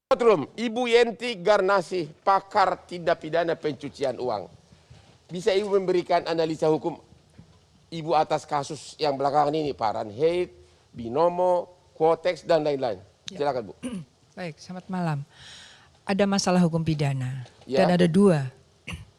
Courtroom, Ibu Yenti Garnasih, pakar tindak pidana pencucian uang. Bisa Ibu memberikan analisa hukum Ibu atas kasus yang belakangan ini, Fahrenheit, Binomo, Quotex, dan lain-lain. Silakan, Bu. Baik, selamat malam. Ada masalah hukum pidana Ya. dan ada dua.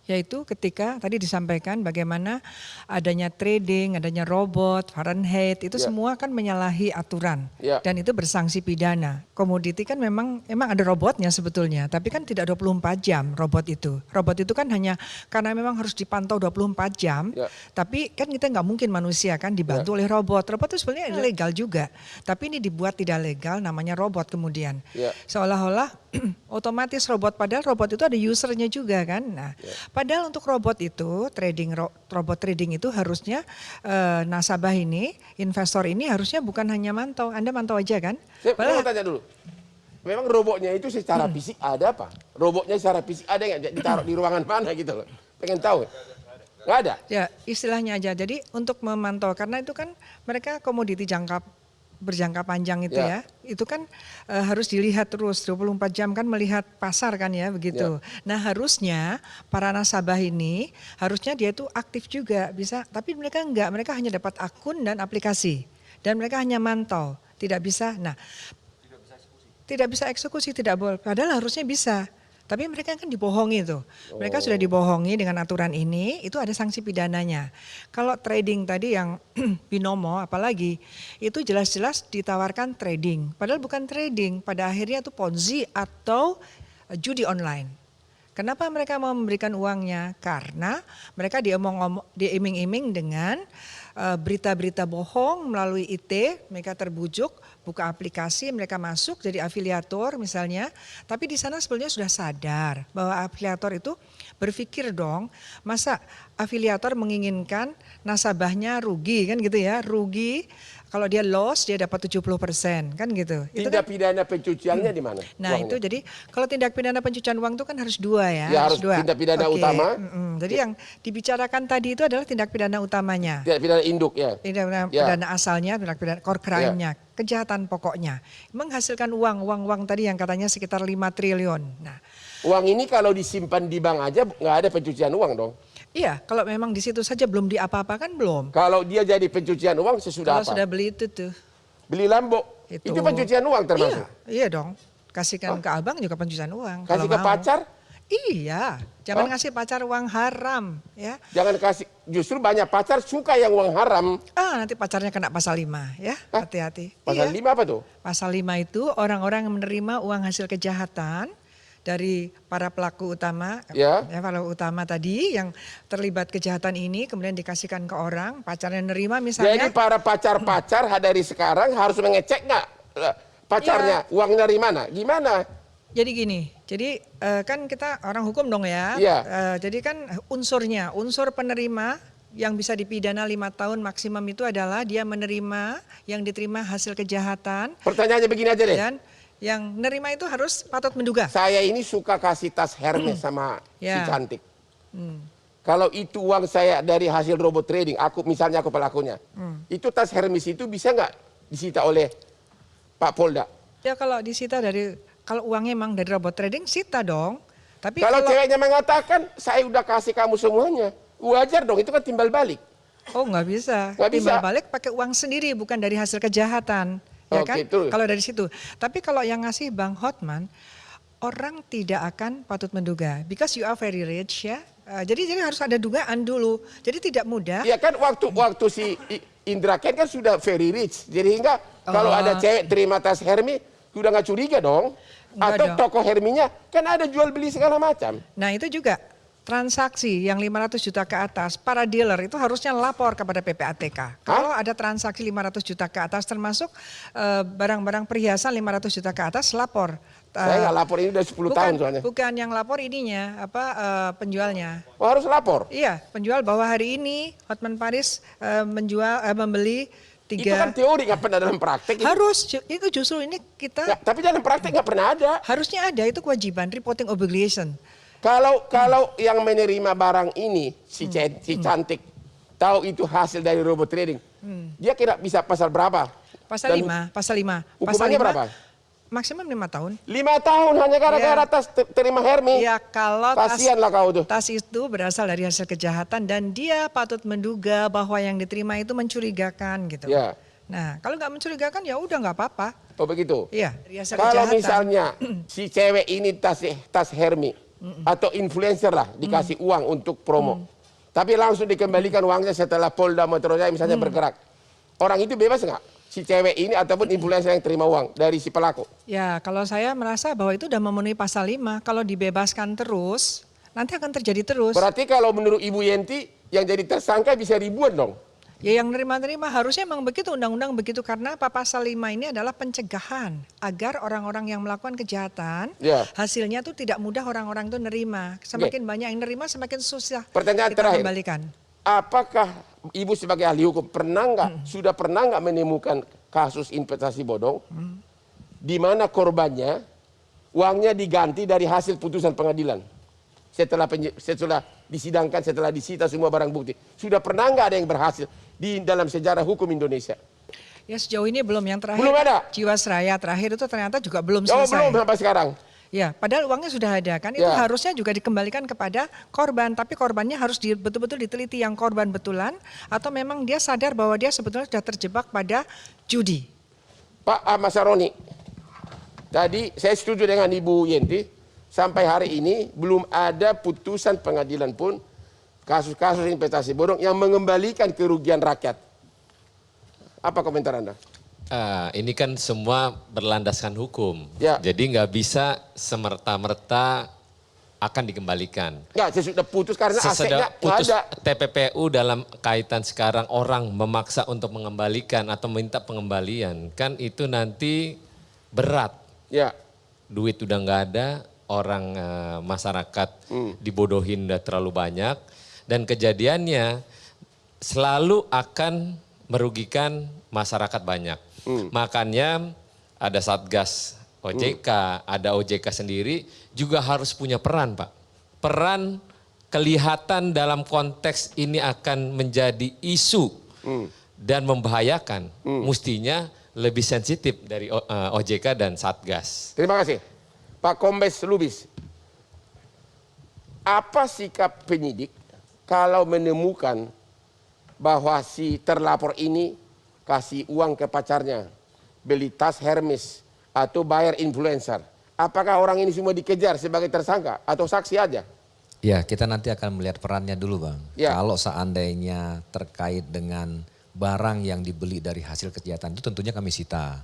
Yaitu ketika tadi disampaikan bagaimana adanya trading, adanya robot, Fahrenheit, itu semua kan menyalahi aturan. Dan itu bersanksi pidana. Komoditi kan memang ada robotnya sebetulnya, tapi kan tidak 24 jam robot itu. Robot itu kan hanya karena memang harus dipantau 24 jam, tapi kan kita nggak mungkin manusia kan dibantu oleh robot. Robot itu sebenarnya legal juga, tapi ini dibuat tidak legal namanya robot kemudian. Seolah-olah otomatis robot, padahal robot itu ada usernya juga kan. Nah, padahal untuk robot itu, robot trading itu harusnya nasabah ini, investor ini harusnya bukan hanya mantau. Anda mantau aja kan? Saya mau tanya dulu. Memang robotnya itu secara fisik ada apa? Robotnya secara fisik ada nggak? Ditaruh di ruangan mana gitu loh? Pengen tahu. Nggak ada? Ya, istilahnya aja. Jadi untuk memantau, karena itu kan mereka komoditi berjangka panjang itu ya, itu kan harus dilihat terus 24 jam kan, melihat pasar kan ya begitu. Nah harusnya para nasabah ini harusnya dia itu aktif juga bisa, tapi mereka enggak, mereka hanya dapat akun dan aplikasi dan mereka hanya mantau, tidak bisa. Nah tidak bisa eksekusi, tidak boleh, padahal harusnya bisa. Tapi mereka kan dibohongi tuh. Mereka sudah dibohongi dengan aturan ini, itu ada sanksi pidananya. Kalau trading tadi yang binomo apalagi, itu jelas-jelas ditawarkan trading. Padahal bukan trading, pada akhirnya itu ponzi atau judi online. Kenapa mereka mau memberikan uangnya? Karena mereka diiming-iming dengan berita-berita bohong melalui IT, mereka terbujuk, buka aplikasi, mereka masuk jadi afiliator misalnya. Tapi di sana sebenarnya sudah sadar bahwa afiliator itu berpikir dong, masa afiliator menginginkan nasabahnya rugi kan gitu ya, rugi. Kalau dia loss dia dapat 70% kan gitu. Tindak pidana pencuciannya di mana? Nah uangnya? Itu jadi kalau tindak pidana pencucian uang itu kan harus dua ya. Ya harus dua. Tindak pidana utama. Jadi yang dibicarakan tadi itu adalah tindak pidana utamanya. Tindak pidana induk ya. Tindak pidana asalnya, tindak pidana core crime-nya, kejahatan pokoknya. Menghasilkan uang tadi yang katanya sekitar 5 triliun. Nah, uang ini kalau disimpan di bank aja nggak ada pencucian uang dong. Iya, kalau memang di situ saja belum diapa-apakan belum. Kalau dia jadi pencucian uang sesudah apa? Kalau sudah beli itu tuh. Beli Lambo, itu pencucian uang termasuk? Iya dong, kasihkan ke abang juga pencucian uang. Kasih ke pacar? Iya, jangan ngasih pacar uang haram ya. Jangan kasih, justru banyak pacar suka yang uang haram. Nanti pacarnya kena pasal 5 ya, hati-hati. Pasal 5 apa tuh? Pasal 5 itu orang-orang yang menerima uang hasil kejahatan dari para pelaku utama, pelaku utama tadi yang terlibat kejahatan ini kemudian dikasihkan ke orang, pacarnya nerima misalnya. Jadi para pacar-pacar dari sekarang harus mengecek nggak pacarnya uang dari mana, gimana? Jadi gini, kan kita orang hukum dong ya. Jadi kan unsur penerima yang bisa dipidana 5 tahun maksimum itu adalah dia menerima yang diterima hasil kejahatan. Pertanyaannya begini aja deh. Dan yang nerima itu harus patut menduga. Saya ini suka kasih tas Hermes sama si cantik. Kalau itu uang saya dari hasil robot trading, misalnya aku pelakunya, itu tas Hermes itu bisa nggak disita oleh Pak Polda? Ya kalau disita kalau uangnya memang dari robot trading, sita dong. Tapi kalau ceweknya mengatakan saya udah kasih kamu semuanya, wajar dong, itu kan timbal balik. Oh nggak bisa. Timbal balik pakai uang sendiri, bukan dari hasil kejahatan. Ya kan? Kalau dari situ. Tapi kalau yang ngasih Bang Hotman, orang tidak akan patut menduga. Because you are very rich ya. Jadi harus ada dugaan dulu. Jadi tidak mudah. Iya kan waktu si Indra Ken kan sudah very rich. Jadi hingga kalau ada cewek terima tas Hermes, udah nggak curiga dong. Atau toko Herminya kan ada jual beli segala macam. Nah itu juga. Transaksi yang 500 juta ke atas, para dealer itu harusnya lapor kepada PPATK. Kalau ada transaksi 500 juta ke atas termasuk barang-barang perhiasan 500 juta ke atas, lapor. Saya nggak lapor, ini udah 10 tahun soalnya. Bukan yang lapor ininya, penjualnya. Oh harus lapor? Iya, penjual bahwa hari ini Hotman Paris membeli 3. Itu kan teori, nggak pernah dalam praktek. Harus, itu justru ini kita. Tapi dalam praktek nggak pernah ada. Harusnya ada, itu kewajiban, reporting obligation. Kalau yang menerima barang ini si cantik tahu itu hasil dari robot trading, dia kira bisa pasal berapa? Pasal 5. Hukumannya berapa? Maksimum 5 tahun. 5 tahun hanya gara-gara Ya. tas terima Hermi. Ya kalau Kasihanlah kau tuh. tas itu berasal dari hasil kejahatan dan dia patut menduga bahwa yang diterima itu mencurigakan gitu. Ya. Nah kalau nggak mencurigakan ya udah nggak apa-apa. Oh begitu. Iya dari hasil Kalau kejahatan. misalnya si cewek ini tas Hermi atau influencer lah dikasih uang untuk promo. Tapi langsung dikembalikan uangnya setelah Polda Metro Jaya misalnya bergerak. Orang itu bebas nggak? Si cewek ini ataupun influencer yang terima uang dari si pelaku. Ya kalau saya merasa bahwa itu udah memenuhi pasal 5. Kalau dibebaskan terus nanti akan terjadi terus. Berarti kalau menurut Ibu Yenti yang jadi tersangka bisa ribuan dong. Ya yang nerima-nerima harusnya memang begitu, undang-undang begitu karena pasal 5 ini adalah pencegahan agar orang-orang yang melakukan kejahatan Ya. hasilnya tuh tidak mudah orang-orang itu nerima. Semakin banyak yang nerima semakin susah Pertanyaan kita terakhir. kembalikan. Apakah Ibu sebagai ahli hukum sudah pernah nggak menemukan kasus investasi bodong di mana korbannya uangnya diganti dari hasil putusan pengadilan setelah disidangkan, setelah disita semua barang bukti. Sudah pernah nggak ada yang berhasil di dalam sejarah hukum Indonesia? Ya sejauh ini belum, yang terakhir Belum ada? Jiwasraya terakhir itu ternyata juga belum Oh selesai. belum sampai sekarang. Ya, padahal uangnya sudah ada kan, itu Ya. harusnya juga dikembalikan kepada korban, tapi korbannya harus betul-betul diteliti yang korban betulan atau memang dia sadar bahwa dia sebetulnya sudah terjebak pada judi. Pak Ahmad Saroni, tadi saya setuju dengan Ibu Yenti, sampai hari ini belum ada putusan pengadilan pun kasus-kasus investasi bodong yang mengembalikan kerugian rakyat. Apa komentar Anda? Ini kan semua berlandaskan hukum, Ya. jadi nggak bisa semerta-merta akan dikembalikan. Enggak, sesudah putus karena asetnya Sesudah nggak putus ada. TPPU dalam kaitan sekarang orang memaksa untuk mengembalikan atau minta pengembalian, kan itu nanti berat. Ya, Duit udah nggak ada, orang masyarakat dibodohin udah terlalu banyak, dan kejadiannya selalu akan merugikan masyarakat banyak. Makanya ada Satgas OJK, ada OJK sendiri juga harus punya peran, Pak. Peran kelihatan dalam konteks ini akan menjadi isu dan membahayakan. Mestinya lebih sensitif dari OJK dan Satgas. terima kasih. Pak Kombes Lubis, apa sikap penyidik kalau menemukan bahwa si terlapor ini kasih uang ke pacarnya, beli tas Hermes atau bayar influencer? Apakah orang ini semua dikejar sebagai tersangka atau saksi aja? Ya, kita nanti akan melihat perannya dulu, Bang. Ya. Kalau seandainya terkait dengan barang yang dibeli dari hasil kejahatan itu tentunya kami sita.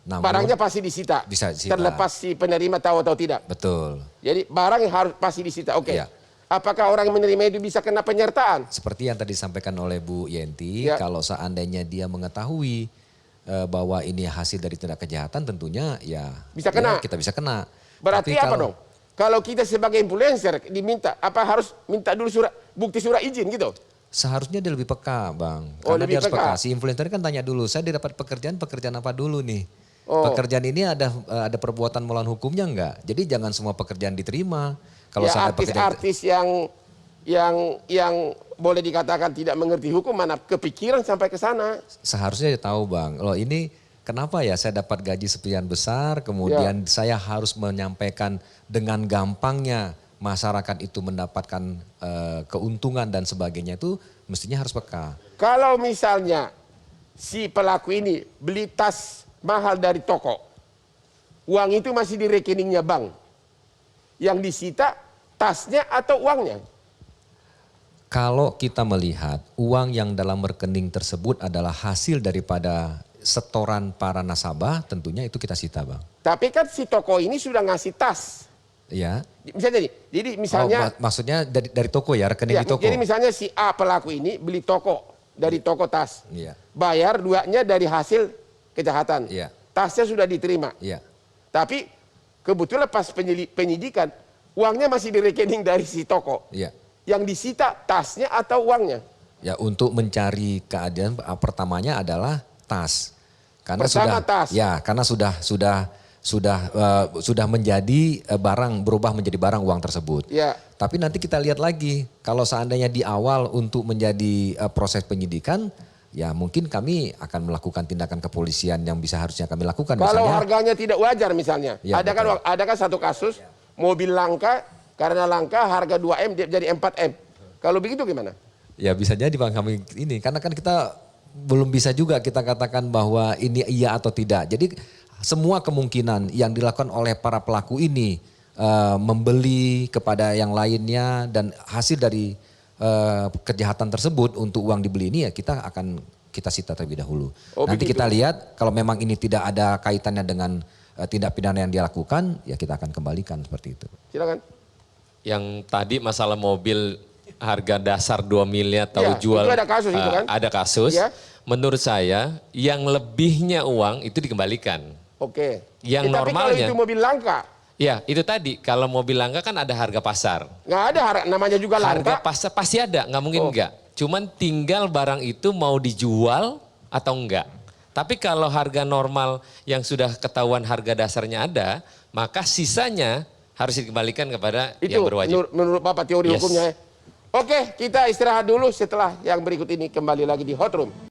Namun, Barangnya pasti disita, Bisa disita. terlepas si penerima tahu atau tidak. betul. Jadi barang yang harus pasti disita, oke. Ya. Apakah orang yang menerima itu bisa kena penyertaan? Seperti yang tadi disampaikan oleh Bu Yenti, Ya. kalau seandainya dia mengetahui bahwa ini hasil dari tindak kejahatan tentunya ya Bisa kena. kita bisa kena. Berarti Tapi apa kalau- dong? Kalau kita sebagai influencer diminta, apa harus minta dulu bukti surat izin gitu? Seharusnya dia lebih peka, Bang. Oh, Karena lebih dia harus peka. peka. Si influencer kan tanya dulu, saya didapat pekerjaan apa dulu nih? Oh. Pekerjaan ini ada perbuatan melawan hukumnya enggak? Jadi jangan semua pekerjaan diterima. Kalau Ya sampai pekerjaan artis-artis yang boleh dikatakan tidak mengerti hukum mana kepikiran sampai ke sana. seharusnya dia tahu, Bang. Loh ini kenapa ya saya dapat gaji sekian besar, kemudian saya harus menyampaikan dengan gampangnya masyarakat itu mendapatkan keuntungan dan sebagainya, itu mestinya harus peka. Kalau misalnya si pelaku ini beli tas mahal dari toko, uang itu masih di rekeningnya bank. Yang disita tasnya atau uangnya? Kalau kita melihat uang yang dalam rekening tersebut adalah hasil daripada setoran para nasabah, tentunya itu kita sita, Bang. Tapi kan si toko ini sudah ngasih tas. Ya. Jadi misalnya maksudnya dari toko ya, rekening ya, di toko. jadi misalnya si A pelaku ini beli dari toko tas. Iya. Bayar duanya dari hasil kejahatan. Iya. Tasnya sudah diterima. Iya. Tapi kebetulan pas penyidikan uangnya masih di rekening dari si toko. Iya. Yang disita tasnya atau uangnya? Ya, untuk mencari keadilan pertamanya adalah tas. Karena Pertama sudah tas. Ya, karena sudah menjadi barang, berubah menjadi barang uang tersebut. Ya. Tapi nanti kita lihat lagi, kalau seandainya di awal untuk menjadi proses penyidikan, ya mungkin kami akan melakukan tindakan kepolisian yang bisa harusnya kami lakukan. Kalau Misalnya, harganya tidak wajar misalnya, Ya, ada kan satu kasus mobil langka, karena langka harga 2M dia jadi 4M. Kalau begitu gimana? ya bisa jadi Bang kami ini, karena kan kita belum bisa juga kita katakan bahwa ini iya atau tidak. Jadi semua kemungkinan yang dilakukan oleh para pelaku ini membeli kepada yang lainnya dan hasil dari kejahatan tersebut untuk uang dibeli ini ya kita sita terlebih dahulu. Oh, Nanti begitu. kita lihat kalau memang ini tidak ada kaitannya dengan tindak pidana yang dia lakukan, ya kita akan kembalikan seperti itu. Silakan. Yang tadi masalah mobil harga dasar 2 miliar tahu Ya, jual. itu ada kasus itu kan? Ada kasus. Ya. Menurut saya yang lebihnya uang itu dikembalikan. Oke. Yang Tapi kalau normalnya- itu mobil langka, Ya itu tadi kalau mobil langka kan ada harga pasar. nggak ada namanya juga Harga langka. pasar pasti ada, nggak mungkin Oh. enggak. Cuman tinggal barang itu mau dijual atau enggak. Tapi kalau harga normal yang sudah ketahuan harga dasarnya ada, maka sisanya harus dikembalikan kepada Itu yang berwajib. menurut Bapak teori Yes. hukumnya. Oke, kita istirahat dulu, setelah yang berikut ini kembali lagi di Hot Room.